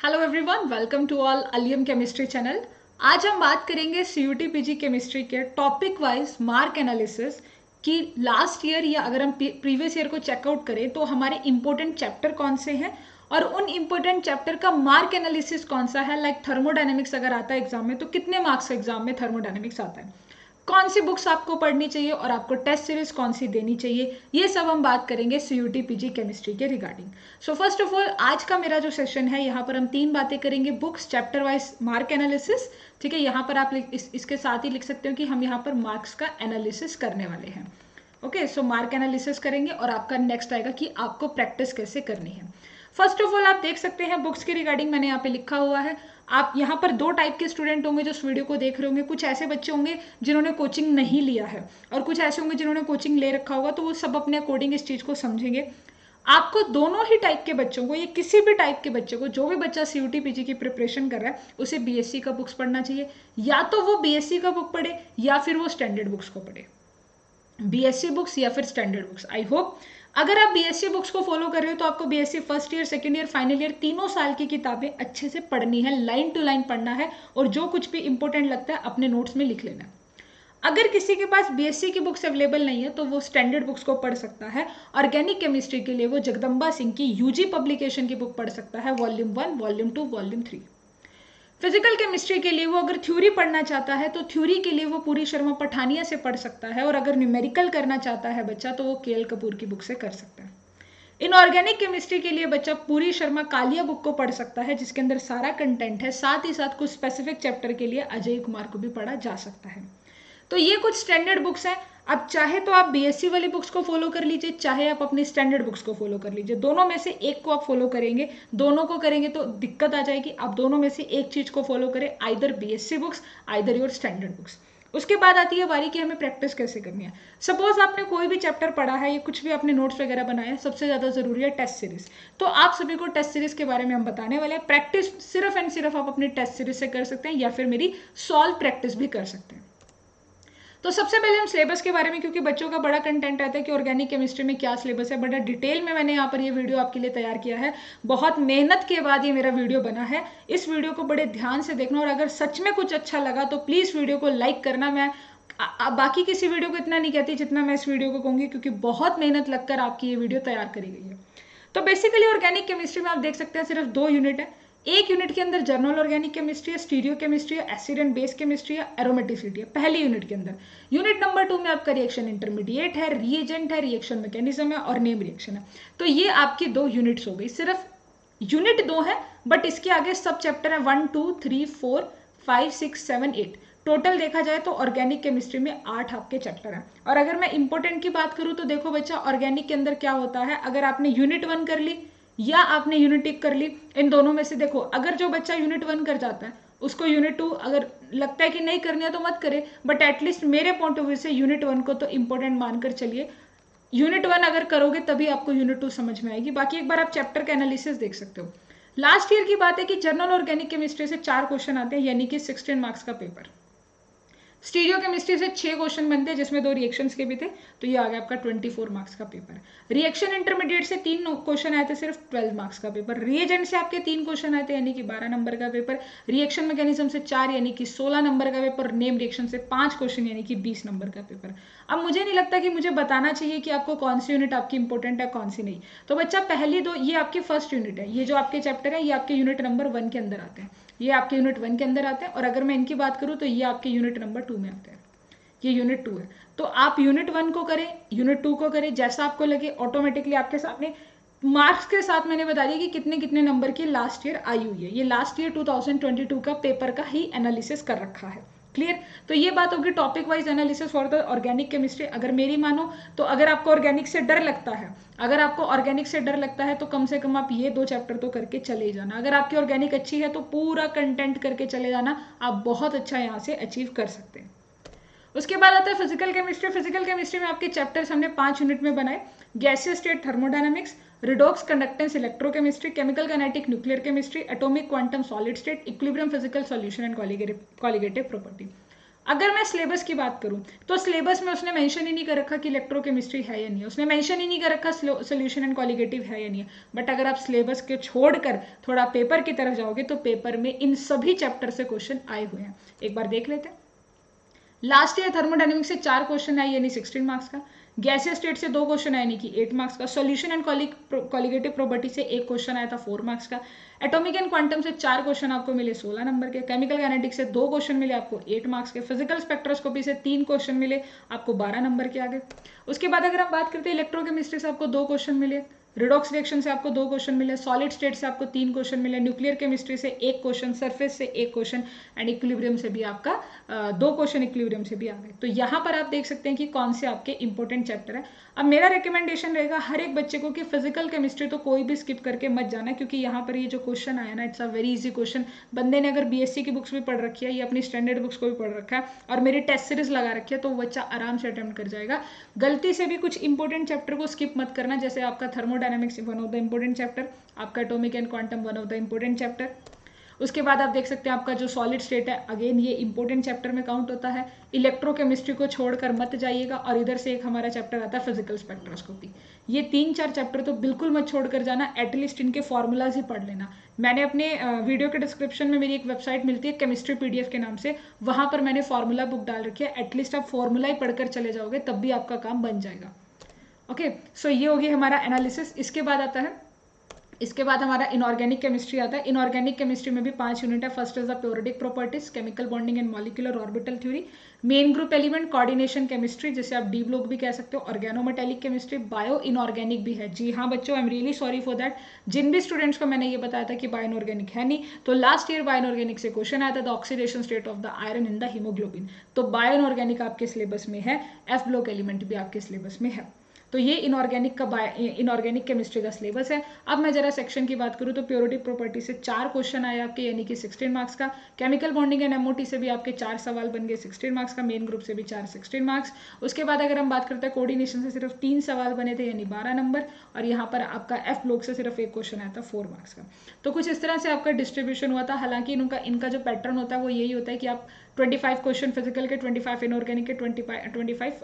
Hello everyone, welcome to all अलियम chemistry channel. आज हम बात करेंगे सीयूटी पीजी केमिस्ट्री के टॉपिक वाइज मार्क एनालिसिस कि लास्ट ईयर या अगर हम प्रीवियस ईयर को चेकआउट करें तो हमारे इंपॉर्टेंट चैप्टर कौन से हैं और उन इंपॉर्टेंट चैप्टर का मार्क एनालिसिस कौन सा है। लाइक थर्मोडायनेमिक्स अगर आता है एग्जाम में तो कितने मार्क्स एग्जाम में थर्मोडायनेमिक्स आता है, कौन सी बुक्स आपको पढ़नी चाहिए और आपको टेस्ट सीरीज कौन सी देनी चाहिए, ये सब हम बात करेंगे सीयूटी पीजी केमिस्ट्री के regarding. So first of all आज का मेरा जो सेशन है यहाँ पर हम तीन बातें करेंगे, books, chapter wise mark analysis. ठीक है, यहाँ पर आप इसके साथ ही लिख सकते हो कि हम यहाँ पर मार्क्स का एनालिसिस करने वाले हैं। ओके, सो मार्क एनालिसिस करेंगे और आपका नेक्स्ट आएगा कि आपको प्रैक्टिस कैसे करनी है। फर्स्ट ऑफ ऑल आप देख सकते हैं बुक्स के रिगार्डिंग मैंने यहाँ पे लिखा हुआ है। आप यहाँ पर दो टाइप के स्टूडेंट होंगे जो इस वीडियो को देख रहे होंगे। कुछ ऐसे बच्चे होंगे जिन्होंने कोचिंग नहीं लिया है और कुछ ऐसे होंगे जिन्होंने कोचिंग ले रखा होगा, तो वो सब अपने अकॉर्डिंग इस चीज को समझेंगे। आपको दोनों ही टाइप के बच्चों को, ये किसी भी टाइप के बच्चे को, जो भी बच्चा सीयूटी पीजी की प्रिपरेशन कर रहा है उसे बीएससी का बुक्स पढ़ना चाहिए। या तो वो बीएससी का बुक पढ़े या फिर वो स्टैंडर्ड बुक्स को पढ़े, बीएससी बुक्स या फिर स्टैंडर्ड बुक्स। आई होप अगर आप बीएससी बुक्स को फॉलो कर रहे हो तो आपको BSc first year, second year, final year तीनों साल की किताबें अच्छे से पढ़नी है, लाइन टू लाइन पढ़ना है और जो कुछ भी इंपॉर्टेंट लगता है अपने नोट्स में लिख लेना है। अगर किसी के पास बीएससी की बुक्स अवेलेबल नहीं है तो वो स्टैंडर्ड बुक्स को पढ़ सकता है। ऑर्गेनिक केमिस्ट्री के लिए वो जगदम्बा सिंह की यूजी पब्लिकेशन की बुक पढ़ सकता है, volume 1, volume 2, volume 3। Physical chemistry के लिए वो अगर थ्योरी पढ़ना चाहता है तो थ्योरी के लिए वो पूरी शर्मा पठानिया से पढ़ सकता है, और अगर न्यूमेरिकल करना चाहता है बच्चा तो वो केएल कपूर की बुक से कर सकता है। इनऑर्गेनिक केमिस्ट्री के लिए बच्चा पूरी शर्मा कालिया बुक को पढ़ सकता है जिसके अंदर सारा कंटेंट है, साथ ही साथ कुछ स्पेसिफिक चैप्टर के लिए अजय कुमार को भी पढ़ा जा सकता है। तो ये कुछ स्टैंडर्ड बुक्स हैं। अब चाहे तो आप बीएससी वाली बुक्स को फॉलो कर लीजिए, चाहे आप अपनी स्टैंडर्ड बुक्स को फॉलो कर लीजिए। दोनों में से एक को आप फॉलो करेंगे, दोनों को करेंगे तो दिक्कत आ जाएगी। आप दोनों में से एक चीज को फॉलो करें, either BSc books, either your standard books. उसके बाद आती है बारी कि हमें प्रैक्टिस कैसे करनी है। सपोज आपने कोई भी चैप्टर पढ़ा है या कुछ भी आपने नोट्स वगैरह बनाया है, सबसे ज्यादा जरूरी है टेस्ट सीरीज। तो आप सभी को टेस्ट सीरीज के बारे में हम बताने वाले हैं। प्रैक्टिस सिर्फ एंड सिर्फ आप अपनी टेस्ट सीरीज से कर सकते हैं या फिर मेरी सॉल्व प्रैक्टिस भी कर सकते हैं। तो सबसे पहले हम सिलेबस के बारे में, क्योंकि बच्चों का बड़ा कंटेंट रहता है कि ऑर्गेनिक केमिस्ट्री में क्या सिलेबस है, बड़ा डिटेल में मैंने यहाँ पर ये वीडियो आपके लिए तैयार किया है। बहुत मेहनत के बाद ये मेरा वीडियो बना है। इस वीडियो को बड़े ध्यान से देखना और अगर सच में कुछ अच्छा लगा तो प्लीज वीडियो को लाइक करना। मैं बाकी किसी वीडियो को इतना नहीं कहती जितना मैं इस वीडियो को कहूंगी, क्योंकि बहुत मेहनत लगकर आपकी ये वीडियो तैयार करी गई है। तो बेसिकली ऑर्गेनिक केमिस्ट्री में आप देख सकते हैं सिर्फ 2 यूनिट है। एक यूनिट के अंदर जर्नल ऑर्गेनिक केमिस्ट्री है, स्टीरियो केमिस्ट्री है, एसिड एंड बेस केमिस्ट्री है, एरोमेटिसिटी है पहली यूनिट के अंदर। यूनिट नंबर 2 में आपका रिएक्शन इंटरमीडिएट है, रिएजेंट है, रिएक्शन मैकेनिज्म है और नेम रिएक्शन है। तो ये आपकी 2 यूनिट्स हो गई। सिर्फ यूनिट 2 है बट इसके आगे सब चैप्टर है 1, 2, 3, 4, 5, 6, 7, 8। टोटल देखा जाए तो ऑर्गेनिक केमिस्ट्री में 8 आपके चैप्टर हैं। और अगर मैं इंपॉर्टेंट की बात करूं तो देखो बच्चा, ऑर्गेनिक के अंदर क्या होता है, अगर आपने यूनिट 1 कर ली या आपने यूनिट 1 कर ली, इन दोनों में से देखो, अगर जो बच्चा यूनिट 1 कर जाता है उसको यूनिट 2 अगर लगता है कि नहीं करनी है तो मत करे, बट एटलीस्ट मेरे पॉइंट ऑफ व्यू से यूनिट 1 को तो इंपॉर्टेंट मानकर चलिए। यूनिट 1 अगर करोगे तभी आपको यूनिट 2 समझ में आएगी। बाकी एक बार आप चैप्टर का एनालिसिस देख सकते हो। लास्ट ईयर की बात है कि जर्नल ऑर्गेनिक केमिस्ट्री से 4 क्वेश्चन आते हैं, यानी कि 16 मार्क्स का पेपर। स्टीरियो केमिस्ट्री से 6 क्वेश्चन बनते हैं जिसमें 2 रिएक्शंस के भी थे, तो ये आ गया आपका 24 मार्क्स का पेपर। रिएक्शन इंटरमीडिएट से 3 क्वेश्चन आए थे, सिर्फ 12 मार्क्स का पेपर। रिएजेंट से आपके 3 क्वेश्चन आए थे यानी कि 12 नंबर का पेपर। रिएक्शन मैकेनिज्म से 4 यानी कि 16 नंबर का पेपर। नेम रिएक्शन से 5 क्वेश्चन यानी कि 20 नंबर का पेपर। अब मुझे नहीं लगता कि मुझे बताना चाहिए कि आपको कौन सी यूनिट आपकी इंपॉर्टेंट है कौन सी नहीं। तो बच्चा पहली 2 ये आपकी फर्स्ट यूनिट है, ये जो आपके चैप्टर है ये आपके यूनिट नंबर 1 के अंदर आते हैं, ये आपके यूनिट 1 के अंदर आते हैं। और अगर मैं इनकी बात करूं तो ये आपके यूनिट नंबर 2 में आते हैं, ये यूनिट 2 है। तो आप यूनिट 1 को करें, यूनिट 2 को करें, जैसा आपको लगे। ऑटोमेटिकली आपके सामने मार्क्स के साथ मैंने बता दिया कि कितने कितने नंबर की लास्ट ईयर आई हुई है। ये लास्ट ईयर 2022 का पेपर का ही एनालिसिस कर रखा है। क्लियर? तो ये बात होगी topic wise analysis for the organic chemistry. अगर मेरी मानो तो अगर आपको ऑर्गेनिक से डर लगता है, अगर आपको ऑर्गेनिक से डर लगता है तो कम से कम आप ये 2 चैप्टर तो करके चले जाना। अगर आपकी ऑर्गेनिक अच्छी है तो पूरा कंटेंट करके चले जाना, आप बहुत अच्छा यहाँ से अचीव कर सकते हैं। उसके बाद आता है फिजिकल केमिस्ट्री। फिजिकल केमिस्ट्री में आपके चैप्टर्स हमने 5 यूनिट में बनाए। Gaseous state thermodynamics, redox conductance electrochemistry, chemical kinetic nuclear chemistry, atomic quantum solid state, equilibrium physical solution and colligative property. अगर मैं सिलेबस की बात करूं तो सिलेबस में उसने मेंशन ही नहीं कर रखा कि इलेक्ट्रोकेमिस्ट्री है या नहीं है, उसने मेंशन ही नहीं कर रखा सोल्यूशन एंड कॉलिगेटिव है या नहीं है। बट अगर आप सिलेबस के छोड़कर थोड़ा पेपर की तरफ जाओगे तो पेपर में इन सभी चैप्टर से क्वेश्चन आए हुए हैं। एक बार देख लेते हैं। लास्ट ईयर थर्मोडायनेमिक्स से 4 क्वेश्चन आए यानी 16 मार्क्स का, गैसीय स्टेट से 2 क्वेश्चन आए यानी कि 8 मार्क्स का, सॉल्यूशन एंड कॉलिगेटिव प्रॉपर्टी से 1 क्वेश्चन आया था 4 मार्क्स का, एटॉमिक एंड क्वांटम से 4 क्वेश्चन आपको मिले 16 नंबर के, केमिकल काइनेटिक्स से 2 क्वेश्चन मिले आपको 8 मार्क्स के, फिजिकल स्पेक्ट्रोस्कोपी से 3 क्वेश्चन मिले आपको 12 नंबर के आगे। उसके बाद अगर हम बात करते हैं इलेक्ट्रोकेमिस्ट्री से आपको 2 क्वेश्चन मिले, रिडॉक्स रिएक्शन से आपको 2 क्वेश्चन मिले, सॉलिड स्टेट से आपको 3 क्वेश्चन मिले, न्यूक्लियर केमिस्ट्री से 1 क्वेश्चन, सरफेस से 1 क्वेश्चन एंड इक्विलिब्रियम से भी आपका 2 क्वेश्चन इक्विलिब्रियम से भी आ गए। तो यहाँ पर आप देख सकते हैं कि कौन से आपके इंपॉर्टेंट चैप्टर है। अब मेरा रिकमेंडेशन रहेगा हर एक बच्चे को कि फिजिकल केमिस्ट्री तो कोई भी स्किप करके मत जाना, क्योंकि यहाँ पर ये जो क्वेश्चन आया ना, it's a very easy question. बंदे ने अगर बीएससी की बुक्स भी पढ़ रखी है या अपनी स्टैंडर्ड बुक्स को भी पढ़ रखा है और मेरी टेस्ट सीरीज लगा रखी है तो बच्चा आराम से अटेम्प्ट कर जाएगा। गलती से भी कुछ इंपॉर्टेंट चैप्टर को स्किप मत करना, जैसे आपका thermodynamics one of the important chapter, आपका atomic and quantum one of the important chapter. उसके बाद आप देख सकते हैं आपका जो सॉलिड स्टेट है, अगेन ये इंपॉर्टेंट चैप्टर में काउंट होता है। इलेक्ट्रोकेमिस्ट्री को छोड़कर मत जाइएगा, और इधर से एक हमारा चैप्टर आता है फिजिकल स्पेक्ट्रोस्कोपी। ये 3-4 चैप्टर तो बिल्कुल मत छोड़कर जाना, एटलीस्ट इनके फॉर्मूलाज ही पढ़ लेना। मैंने अपने वीडियो के डिस्क्रिप्शन में मेरी एक वेबसाइट मिलती है केमिस्ट्री पीडीएफ के नाम से, वहां पर मैंने फॉर्मूला बुक डाल रखी है। एटलीस्ट आप फॉर्मूला ही पढ़कर चले जाओगे तब भी आपका काम बन जाएगा। ओके, सो ये होगी हमारा एनालिसिस। इसके बाद हमारा इनऑर्गेनिक केमिस्ट्री आता है। इनऑर्गेनिक केमिस्ट्री में भी 5 यूनिट है। First is the periodic properties, chemical bonding and molecular orbital theory, main group element, coordination chemistry जिसे आप डी ब्लॉक भी कह सकते हो, ऑर्गेनोमेटेलिक केमिस्ट्री, बायो इनऑर्गेनिक भी है। जी हाँ बच्चों, I am really sorry for that, जिन भी स्टूडेंट्स को मैंने ये बताया था कि बायो इनऑर्गेनिक है नहीं, तो लास्ट ईयर बायो इनऑर्गेनिक से क्वेश्चन आया था, the oxidation state of the iron in the haemoglobin. तो बायो इनऑर्गेनिक आपके सिलेबस में है, एफ ब्लॉक एलिमेंट भी आपके सिलेबस में है। तो ये इनऑर्गेनिक केमिस्ट्री का सिलेबस है। अब मैं जरा सेक्शन की बात करूँ तो प्योरिटिक प्रॉपर्टी से 4 क्वेश्चन आए आपके यानी कि 16 मार्क्स का, केमिकल बॉन्डिंग एंड एमओटी से भी आपके 4 सवाल बन गए 16 मार्क्स का, मेन ग्रुप से भी 4 16 मार्क्स। उसके बाद अगर हम बात करते हैं कोऑर्डिनेशन से सिर्फ 3 सवाल बने थे यानी 12 नंबर, और यहाँ पर आपका एफ ब्लॉक से सिर्फ 1 क्वेश्चन आया था 4 मार्क्स का। तो कुछ इस तरह से आपका डिस्ट्रीब्यूशन हुआ था। हालांकि इनका जो पैटर्न होता है वो यही होता है कि आप 25 क्वेश्चन फिजिकल के, 25 इनऑर्गेनिक के, 25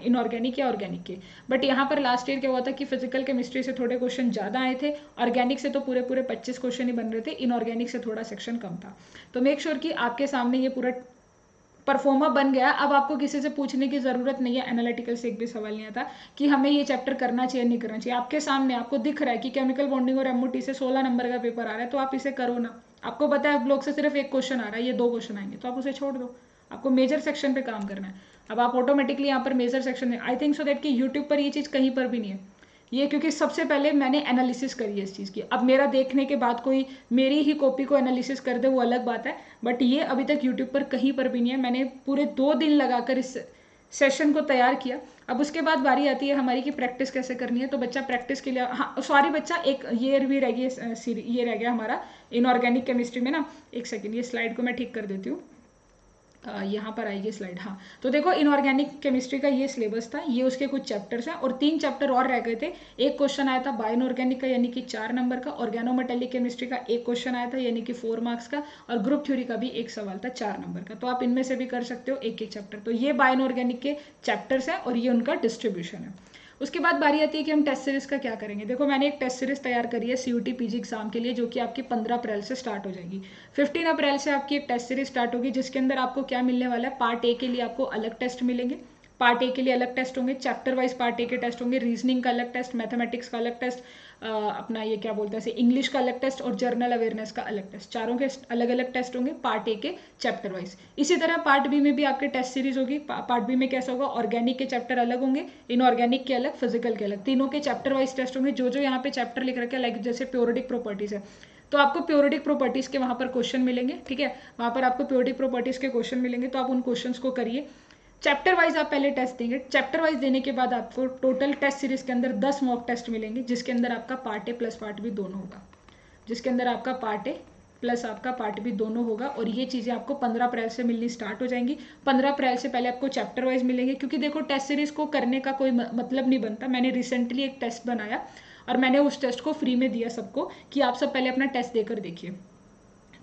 इनऑर्गेनिक या ऑर्गेनिक के। बट यहाँ पर लास्ट ईयर क्या हुआ था कि फिजिकल केमिस्ट्री से थोड़े क्वेश्चन ज्यादा आए थे, ऑर्गेनिक से तो पूरे 25 क्वेश्चन ही बन रहे थे, इनऑर्गेनिक से थोड़ा सेक्शन कम था। तो मेक श्योर कि आपके सामने ये पूरा परफॉर्मा बन गया। अब आपको किसी से पूछने की जरूरत नहीं है, एनालिटिकल से एक भी सवाल नहीं आता कि हमें ये चैप्टर करना चाहिए नहीं करना चाहिए। आपके सामने आपको दिख रहा है कि केमिकल बॉन्डिंग और एमओटी से 16 नंबर का पेपर आ रहा है, तो आप इसे करो ना। आपको पता है ब्लॉक से सिर्फ 1 क्वेश्चन आ रहा है, ये 2 क्वेश्चन आएंगे, तो आप उसे छोड़ दो। आपको मेजर सेक्शन पे काम करना है। अब आप ऑटोमेटिकली यहाँ पर मेजर सेक्शन में, आई थिंक सो दैट कि यूट्यूब पर ये चीज़ कहीं पर भी नहीं है ये, क्योंकि सबसे पहले मैंने एनालिसिस करी है इस चीज़ की। अब मेरा देखने के बाद कोई मेरी ही कॉपी को एनालिसिस कर दे वो अलग बात है, बट ये अभी तक यूट्यूब पर कहीं पर भी नहीं है। मैंने पूरे 2 दिन लगाकर इस सेशन को तैयार किया। अब उसके बाद बारी आती है हमारी कि प्रैक्टिस कैसे करनी है। तो बच्चा प्रैक्टिस के लिए, हाँ सॉरी बच्चा, एक ये भी रह गई, ये रह गया हमारा इनऑर्गेनिक केमिस्ट्री में ना, एक सेकेंड, ये स्लाइड को मैं ठीक कर देती हूँ, यहाँ पर आएगी स्लाइड। हाँ, तो देखो इनऑर्गेनिक केमिस्ट्री का ये सिलेबस था, ये उसके कुछ चैप्टर्स हैं और 3 चैप्टर और रह गए थे। एक क्वेश्चन आया था बायो इनऑर्गेनिक का यानी कि 4 नंबर का, ऑर्गेनोमेटेलिक केमिस्ट्री का 1 क्वेश्चन आया था यानी कि 4 मार्क्स का, और ग्रुप थ्योरी का भी 1 सवाल था 4 नंबर का। तो आप इनमें से भी कर सकते हो एक एक चैप्टर। तो ये बायो इनऑर्गेनिक के चैप्टर्स हैं और ये उनका डिस्ट्रीब्यूशन है। उसके बाद बारी आती है कि हम टेस्ट सीरीज का क्या करेंगे। देखो मैंने एक टेस्ट सीरीज तैयार करी है सीयूटी पीजी एग्जाम के लिए, जो कि आपकी 15 अप्रैल से स्टार्ट हो जाएगी। 15 अप्रैल से आपकी एक टेस्ट सीरीज स्टार्ट होगी, जिसके अंदर आपको क्या मिलने वाला है, पार्ट ए के लिए आपको अलग टेस्ट मिलेंगे, पार्ट ए के लिए अलग टेस्ट होंगे, चैप्टर वाइज पार्ट ए के टेस्ट होंगे, रीजनिंग का अलग टेस्ट, मैथमेटिक्स का अलग टेस्ट, अपना ये क्या बोलते हैं इंग्लिश का अलग टेस्ट और जर्नल अवेयरनेस का अलग टेस्ट। चारों के अलग अलग टेस्ट होंगे पार्ट ए के चैप्टर वाइज। इसी तरह पार्ट बी में भी आपके टेस्ट सीरीज होगी। पार्ट बी में कैसा होगा, ऑर्गेनिक के चैप्टर अलग होंगे, इनऑर्गेनिक के अलग, फिजिकल के अलग, तीनों के चैप्टर वाइज टेस्ट होंगे। जो जो यहाँ पे चैप्टर लिख रखे हैं, लाइक जैसे प्योरिटिक प्रॉपर्टीज है, तो आपको प्योरिटिक प्रॉपर्टीज के वहां पर क्वेश्चन मिलेंगे, ठीक है, वहां पर आपको प्योरिटिक प्रॉपर्टीज के क्वेश्चन मिलेंगे, तो आप उन क्वेश्चंस को करिए। चैप्टर वाइज आप पहले टेस्ट देंगे, चैप्टर वाइज देने के बाद आपको टोटल टेस्ट सीरीज के अंदर 10 मॉक टेस्ट मिलेंगे, जिसके अंदर आपका part A plus part B दोनों होगा, जिसके अंदर आपका पार्ट ए प्लस आपका पार्ट बी दोनों होगा। और ये चीज़ें आपको 15 अप्रैल से मिलनी स्टार्ट हो जाएंगी। 15 अप्रैल से पहले आपको चैप्टर वाइज मिलेंगे, क्योंकि देखो टेस्ट सीरीज को करने का कोई मतलब नहीं बनता। मैंने रिसेंटली एक टेस्ट बनाया और मैंने उस टेस्ट को फ्री में दिया सबको कि आप सब पहले अपना टेस्ट देकर देखिए।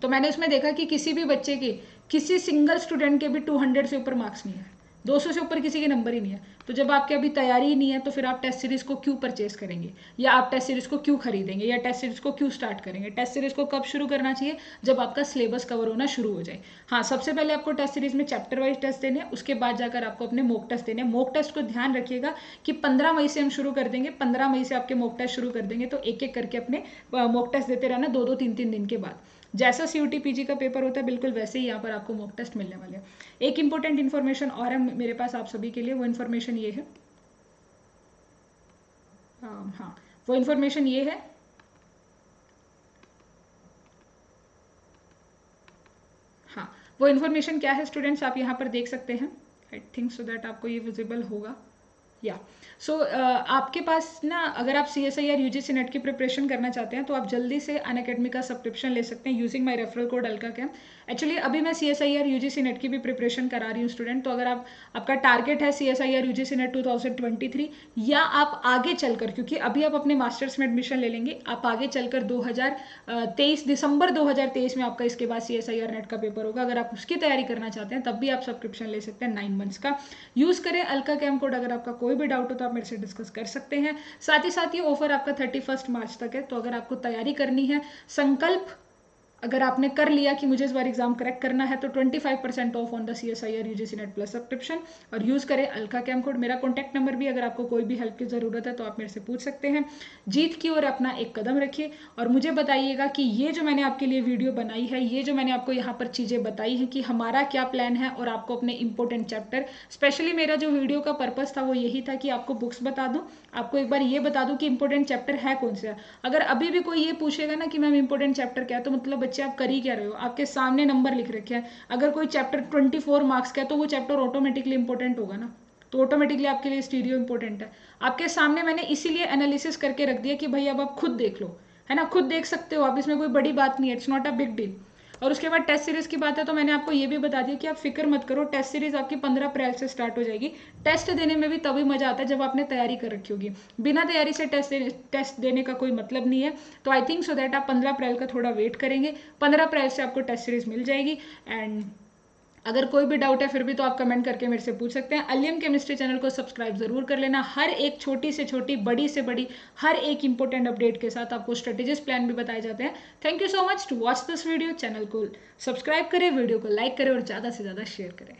तो मैंने उसमें देखा कि किसी भी बच्चे की किसी सिंगल स्टूडेंट के भी 200 से ऊपर मार्क्स नहीं है, 200 से ऊपर किसी के नंबर ही नहीं है। तो जब आपकी अभी तैयारी ही नहीं है तो फिर आप टेस्ट सीरीज को क्यों परचेज करेंगे, या आप टेस्ट सीरीज को क्यों खरीदेंगे, या टेस्ट सीरीज को क्यों स्टार्ट करेंगे। टेस्ट सीरीज को कब शुरू करना चाहिए, जब आपका सिलेबस कवर होना शुरू हो जाए। हाँ, सबसे पहले आपको टेस्ट सीरीज में चैप्टर वाइज टेस्ट देने, उसके बाद जाकर आपको अपने मॉक टेस्ट देने। मॉक टेस्ट को ध्यान रखिएगा कि 15 मई से हम शुरू कर देंगे, 15 मई से आपके मॉक टेस्ट शुरू कर देंगे, तो एक एक करके अपने मॉक टेस्ट देते रहना 2-2 3-3 दिन के बाद। जैसा CUT PG का पेपर होता है बिल्कुल वैसे ही यहाँ पर आपको मॉक टेस्ट मिलने वाले हैं। एक इंपॉर्टेंट इन्फॉर्मेशन और है मेरे पास आप सभी के लिए, वो इन्फॉर्मेशन ये है, हाँ वो इन्फॉर्मेशन ये है, हाँ वो इन्फॉर्मेशन क्या है स्टूडेंट्स, आप यहाँ पर देख सकते हैं। आई थिंक सो दैट आपको ये विजिबल होगा, या सो आपके पास ना, अगर आप CSIR UGC नेट की प्रिपरेशन करना चाहते हैं तो आप जल्दी से अनअकैडमी का सब्सक्रिप्शन ले सकते हैं यूजिंग माय रेफरल कोड अल्काकैम। एक्चुअली अभी मैं CSIR UGC नेट की भी प्रिपरेशन करा रही हूँ स्टूडेंट, तो अगर आपका टारगेट है CSIR UGC नेट 2023, या आप आगे चलकर, क्योंकि अभी आप अपने मास्टर्स में एडमिशन ले लेंगे, आप आगे चलकर 2023 दिसंबर 2023 में आपका इसके बाद CSIR नेट का पेपर होगा, अगर आप उसकी तैयारी करना चाहते हैं तब भी आप सब्सक्रिप्शन ले सकते हैं 9 मंथ्स का। यूज करें अल्काकैम कोड, अगर आपका कोई भी डाउट हो तो आप मेरे से डिस्कस कर सकते हैं। साथ ही साथ ये ऑफर आपका 31 मार्च तक है, तो अगर आपको तैयारी करनी है, संकल्प अगर आपने कर लिया कि मुझे इस बार एग्जाम क्रैक करना है, तो 25% of on the CSIR UGC net plus subscription, और यूज करें अल्काकैम कोड। मेरा कॉन्टैक्ट नंबर भी, अगर आपको कोई भी हेल्प की जरूरत है तो आप मेरे से पूछ सकते हैं। जीत की ओर अपना एक कदम रखिए, और मुझे बताइएगा कि ये जो मैंने आपके लिए वीडियो बनाई है, ये जो मैंने आपको यहाँ पर चीजें बताई हैं कि हमारा क्या प्लान है, और आपको अपने इंपॉर्टेंट चैप्टर, स्पेशली मेरा जो वीडियो का पर्पस था वो यही था कि आपको बुक्स बता दूं, आपको एक बार ये बता दूं कि इंपॉर्टेंट चैप्टर है कौन सा। अगर अभी भी कोई ये पूछेगा ना कि मैम इंपॉर्टेंट चैप्टर क्या है, तो मतलब बच्चे आप कर ही क्या रहे हो, आपके सामने नंबर लिख रखे हैं। अगर कोई चैप्टर 24 मार्क्स का है तो वो चैप्टर ऑटोमेटिकली इंपॉर्टेंट होगा ना, तो ऑटोमेटिकली आपके लिए स्टीरियो इंपॉर्टेंट है। आपके सामने मैंने इसीलिए एनालिसिस करके रख दिया कि भाई अब आप खुद देख लो, है ना, खुद देख सकते हो आप, इसमें कोई बड़ी बात नहीं है, it's not a big deal. और उसके बाद टेस्ट सीरीज की बात है तो मैंने आपको ये भी बता दिया कि आप फिक्र मत करो, टेस्ट सीरीज आपकी 15 अप्रैल से स्टार्ट हो जाएगी। टेस्ट देने में भी तभी मजा आता है जब आपने तैयारी कर रखी होगी, बिना तैयारी से टेस्ट देने का कोई मतलब नहीं है। तो आई थिंक सो दैट आप 15 अप्रैल का थोड़ा वेट करेंगे, 15 अप्रैल से आपको टेस्ट सीरीज मिल जाएगी। एंड अगर कोई भी डाउट है फिर भी तो आप कमेंट करके मेरे से पूछ सकते हैं। अलियम केमिस्ट्री चैनल को सब्सक्राइब जरूर कर लेना, हर एक छोटी से छोटी, बड़ी से बड़ी, हर एक इंपॉर्टेंट अपडेट के साथ आपको स्ट्रेटेजिस प्लान भी बताए जाते हैं। Thank you so much to watch this video. Channel को सब्सक्राइब करें, वीडियो को लाइक करें और ज़्यादा से ज़्यादा शेयर करें।